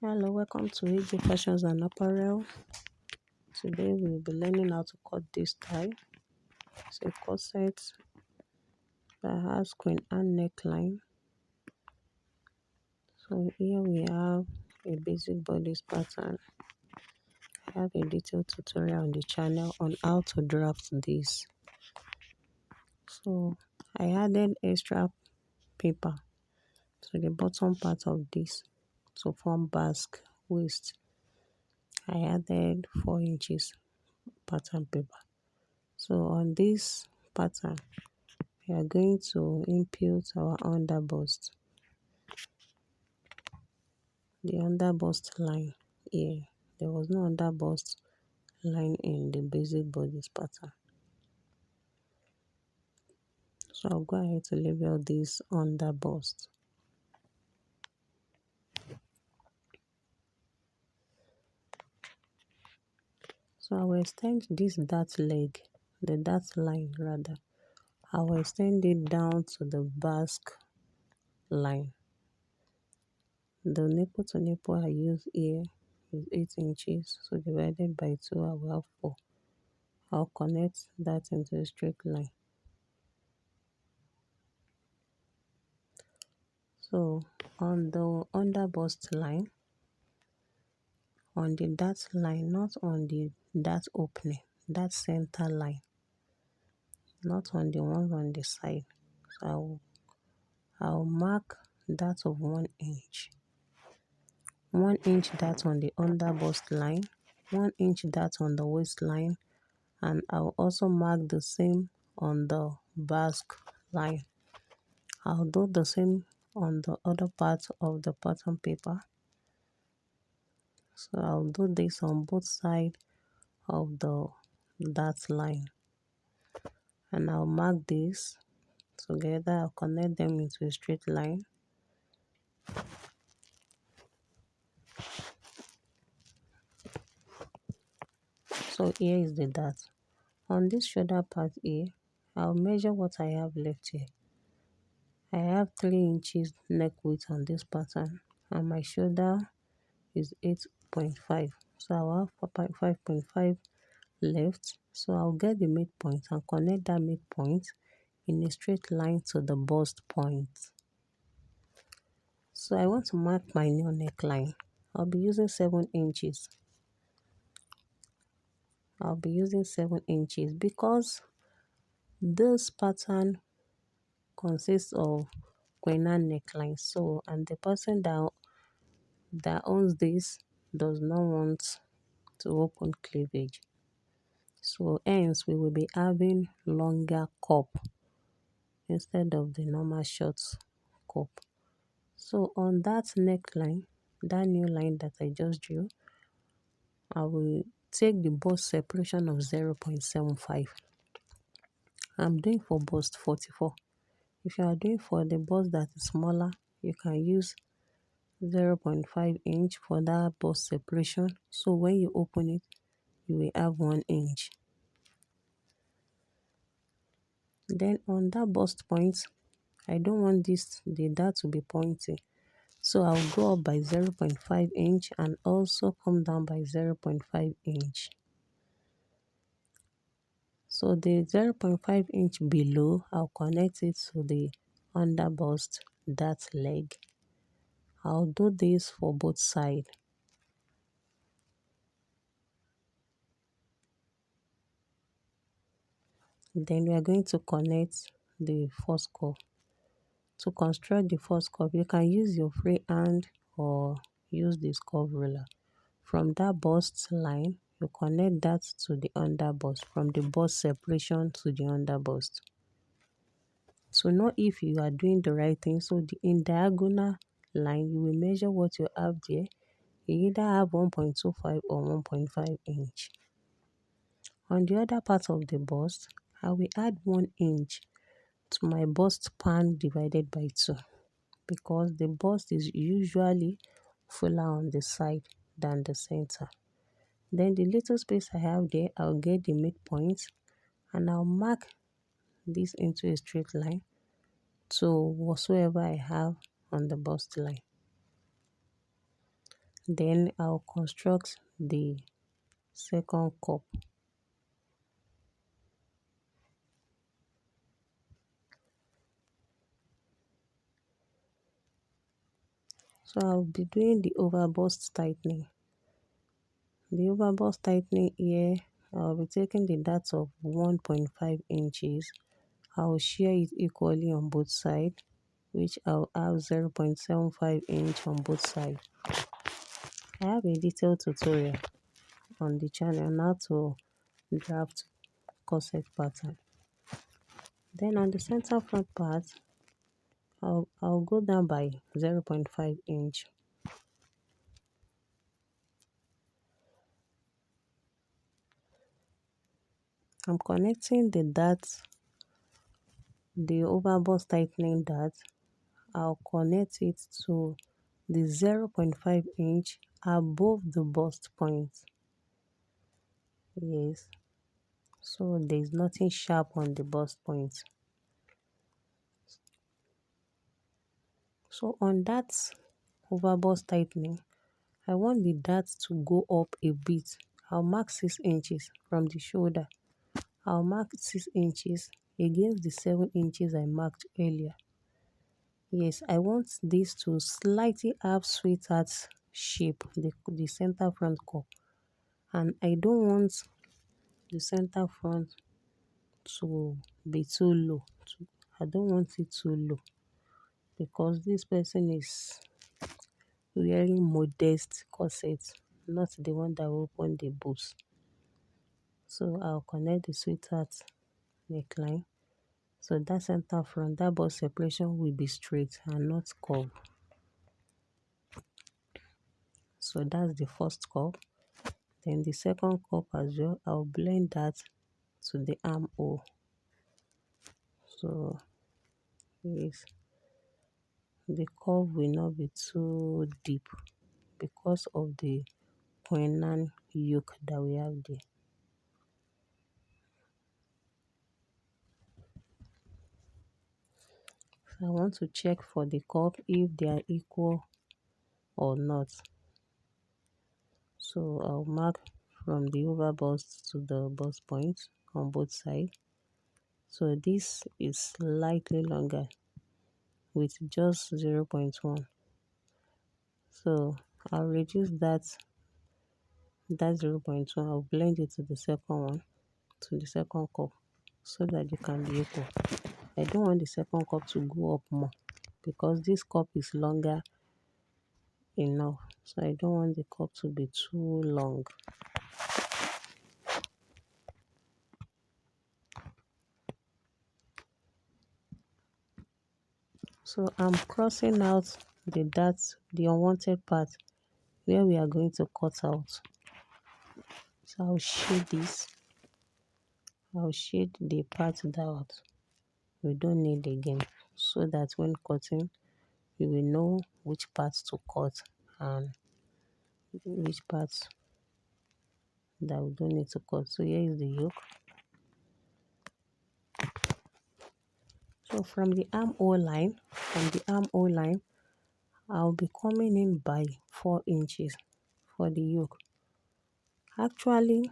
Hello, welcome to AJ Fashions and Apparel. Today we will be learning how to cut this tie. It's a corset that has queen and neckline. So here we have a basic bodice pattern. I have a detailed tutorial on the channel on how to draft this. So I added extra paper to the bottom part of this to form basque waist. I added 4 inches pattern paper. So on this pattern, we are going to impute our underbust, the underbust line here. There was no underbust line in the basic bodice pattern. So I'll go ahead to label this underbust. So I will extend this dart leg, the dart line rather. I will extend it down to the basque line. The nipple to nipple I use here is 8 inches, so divided by 2 I will have 4. I'll connect that into a straight line. So on the underbust line, on the dart line, not on the dart opening, that center line, not on the ones on the side. So I'll mark that of 1 inch. 1 inch that on the underbust line, 1 inch that on the waistline, and I'll also mark the same on the basque line. I'll do the same on the other part of the pattern paper. So I'll do this on both sides of the dart line, and I'll mark this together. I'll connect them into a straight line. So here is the dart. On this shoulder part here, I'll measure what I have left here. I have 3 inches neck width on this pattern, and my shoulder is 8.5. So I'll have 5.5 left. So I'll get the midpoint and connect that midpoint in a straight line to the bust point. So I want to mark my new neckline. I'll be using 7 inches. I'll be using 7 inches because this pattern consists of queen and neckline. So, and the person that owns this does not want to open cleavage. So hence we will be having longer cup instead of the normal short cup. So on that neckline, that new line that I just drew, I will take the bust separation of 0.75. I'm doing for bust 44. If you are doing for the bust that is smaller, you can use 0.5 inch for that bust separation. So when you open it, you will have 1 inch. Then on that bust point, I don't want the dart to be pointy. So I'll go up by 0.5 inch and also come down by 0.5 inch. So the 0.5 inch below, I'll connect it to the underbust dart leg. I'll do this for both sides. Then we are going to connect the first curve. To construct the first curve, you can use your free hand or use this curve ruler. From that bust line, you connect that to the underbust, from the bust separation to the underbust. To know if you are doing the right thing, so in diagonal line, you will measure what you have there. You either have 1.25 or 1.5 inch. On the other part of the bust, I will add 1 inch to my bust span divided by 2 because the bust is usually fuller on the side than the center. Then the little space I have there, I'll get the midpoint and I'll mark this into a straight line to whatsoever I have on the bust line. Then I'll construct the second cup. So I'll be doing the overbust tightening. The overbust tightening here, I'll be taking the dart of 1.5 inches. I'll share it equally on both sides, which I'll have 0.75 inch on both sides. I have a detailed tutorial on the channel on how to draft corset pattern. Then on the center front part, I'll go down by 0.5 inch. I'm connecting the dart, the overbust tightening dart. I'll connect it to the 0.5 inch above the bust point. Yes, so there's nothing sharp on the bust point. So on that overbust tightening, I want the dart to go up a bit. I'll mark 6 inches from the shoulder. I'll mark 6 inches against the 7 inches I marked earlier. Yes, I want this to slightly have sweetheart shape, the center front cup. And I don't want the center front to be too low. I don't want it too low because this person is wearing modest corset, not the one that will open the boobs. So I'll connect the sweetheart neckline. So that center front, that bust separation will be straight and not curved. So that's the first cup. Then the second cup as well, I'll blend that to the armhole. So yes, the curve will not be too deep because of the poignant yoke that we have there. So I want to check for the cup if they are equal or not. So I'll mark from the over bust to the bust point on both sides. So this is slightly longer with just 0.1. So I'll reduce that 0.1. I'll blend it to the second one, to the second cup, so that they can be equal. I don't want the second cup to go up more because this cup is longer enough. So I don't want the cup to be too long. So I'm crossing out the unwanted part where we are going to cut out. So I'll shade this. I'll shade the part out we don't need again, so that when cutting, you will know which parts to cut and which parts that we don't need to cut. So here is the yoke. So from the armhole line, I'll be coming in by 4 inches for the yoke. Actually,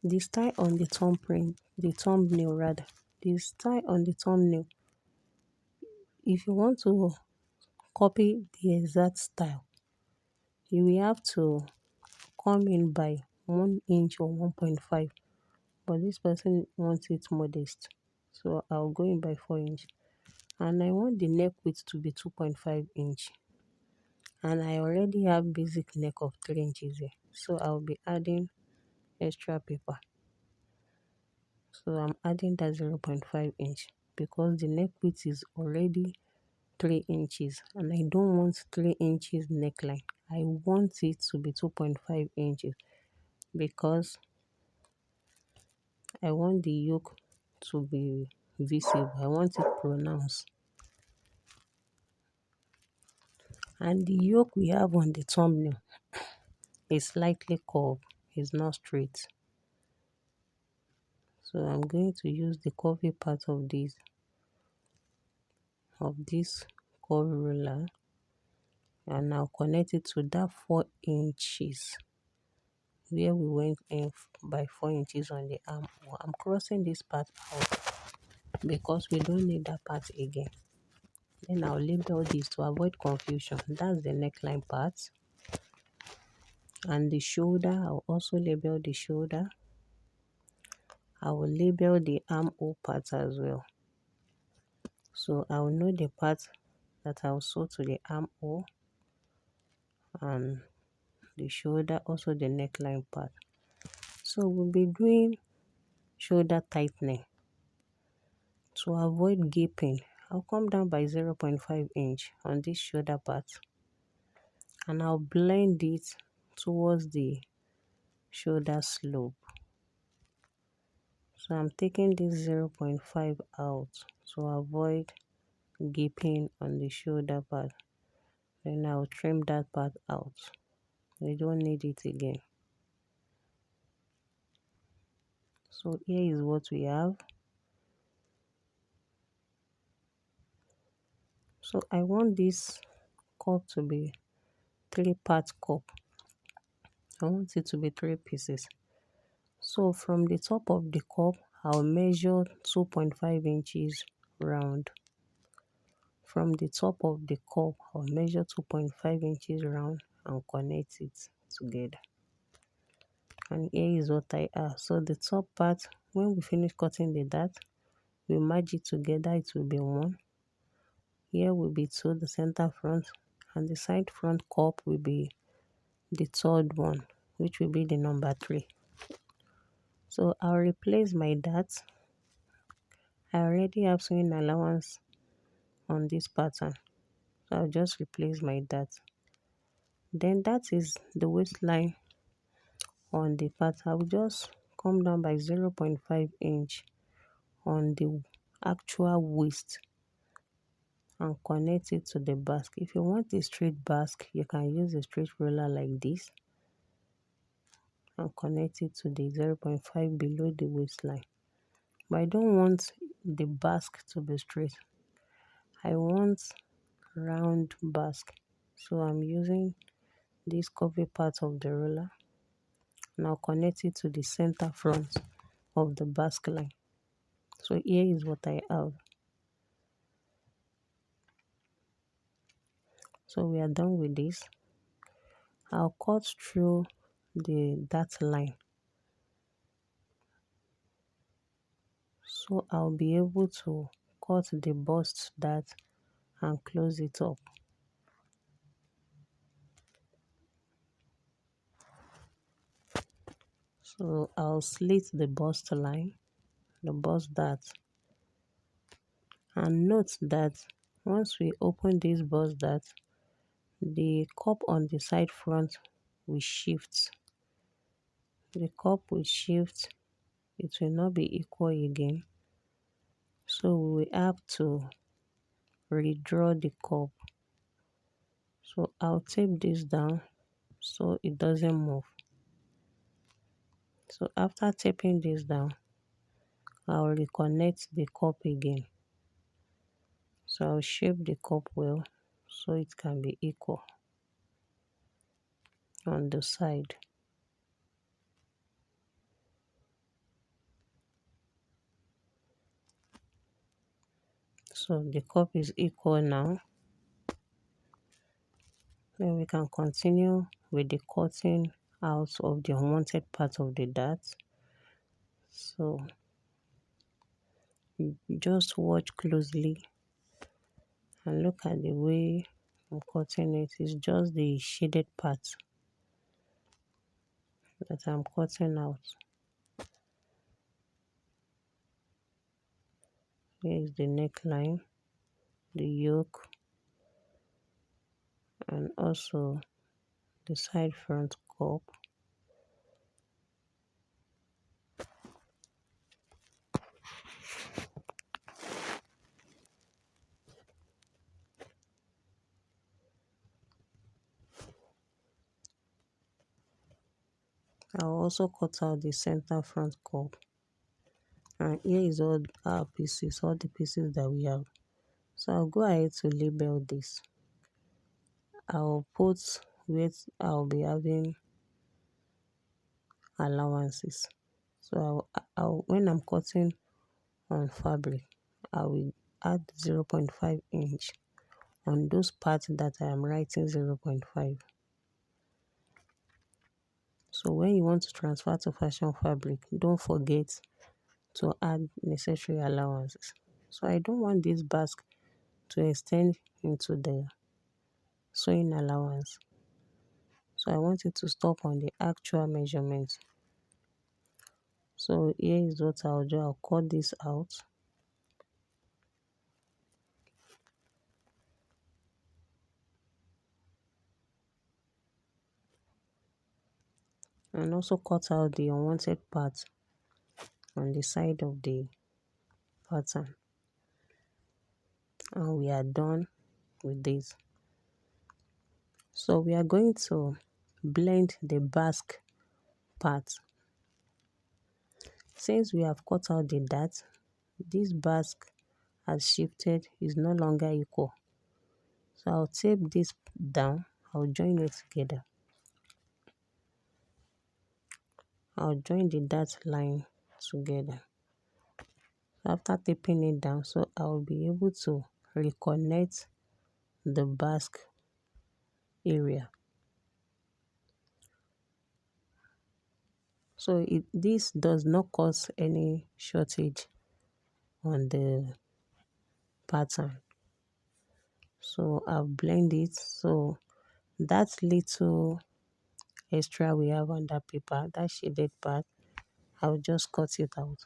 the style on the thumbnail rather, the style on the thumbnail, if you want to copy the exact style, you will have to come in by 1 inch or 1.5. But this person wants it modest, so I'll go in by 4 inch. And I want the neck width to be 2.5 inch. And I already have basic neck of 3 inches here, so I'll be adding extra paper. So I'm adding that 0.5 inch because the neck width is already 3 inches and I don't want 3 inches neckline. I want it to be 2.5 inches because I want the yoke to be visible. I want it pronounced. And the yoke we have on the thumbnail is slightly curved. It's not straight. So I'm going to use the curvy part of this curve ruler and I'll connect it to that 4 inches where we went in by 4 inches on the armhole. I'm crossing this part out because we don't need that part again. Then I'll label this to avoid confusion. That's the neckline part. And the shoulder, I'll also label the shoulder. I will label the armhole part as well. So I will know the part that I'll sew to the armhole and the shoulder, also the neckline part. So we'll be doing shoulder tightening. To avoid gaping, I'll come down by 0.5 inch on this shoulder part and I'll blend it towards the shoulder slope. So I'm taking this 0.5 out to avoid gaping on the shoulder part. Then I'll trim that part out. We don't need it again. So here is what we have. So I want this cup to be 3-part cup. I want it to be 3 pieces. So from the top of the cup, I'll measure 2.5 inches round. From the top of the cup, I'll measure 2.5 inches round and connect it together. And here is what I have. So the top part, when we finish cutting the dart, we merge it together, it will be 1. Here will be 2, the center front, and the side front cup will be the third one, which will be the number 3. So I'll replace my darts. I already have sewing allowance on this pattern, so I'll just replace my dart. Then that is the waistline on the pattern. I will just come down by 0.5 inch on the actual waist and connect it to the basque. If you want a straight basque, you can use a straight roller like this and connect it to the 0.5 below the waistline. But I don't want the basque to be straight. I want round basque. So I'm using this curvy part of the roller and I'll connect it to the center front of the basque line. So here is what I have. So we are done with this. I'll cut through that line. So I'll be able to cut the bust dart and close it up. So I'll slit the bust line, the bust dart, and note that once we open this bust dart, the cup on the side front will shift. The cup will shift. It will not be equal again. So we have to redraw the cup. So I'll tape this down so it doesn't move. So after taping this down, I'll reconnect the cup again. So I'll shape the cup well so it can be equal on the side. So the cup is equal now. Then we can continue with the cutting out of the unwanted part of the dart. So just watch closely and look at the way I'm cutting it. It's just the shaded part that I'm cutting out. Here is the neckline, the yoke, and also the side front cup. I'll also cut out the center front cup. And here is all our pieces, all the pieces that we have. So I'll go ahead to label this. I'll put where I'll be having allowances. So when I'm cutting on fabric, I will add 0.5 inch on those parts that I am writing 0.5. So when you want to transfer to fashion fabric, don't forget to add necessary allowances. So I don't want this basque to extend into the sewing allowance. So I want it to stop on the actual measurement. So here is what I'll do. I'll cut this out. And also cut out the unwanted part on the side of the pattern. And we are done with this. So we are going to blend the basque part. Since we have cut out the dart, this basque has shifted, is no longer equal. So I'll tape this down, I'll join it together. I'll join the dart line together. After taping it down, so I'll be able to reconnect the basque area. So this does not cause any shortage on the pattern. So I'll blend it. So that little extra we have on that paper, that shaded part, I'll just cut it out.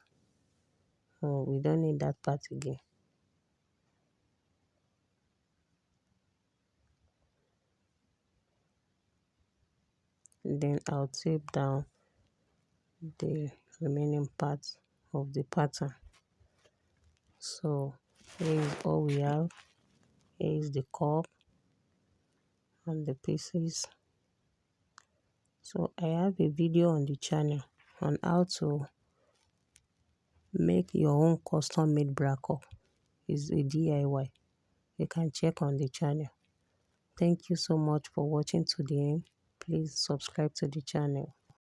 So we don't need that part again. Then I'll tape down the remaining parts of the pattern. So here is all we have. Here is the cup and the pieces. So I have a video on the channel on how to make your own custom made bra cup. It's a DIY. You can check on the channel. Thank you so much for watching to the end. Please subscribe to the channel.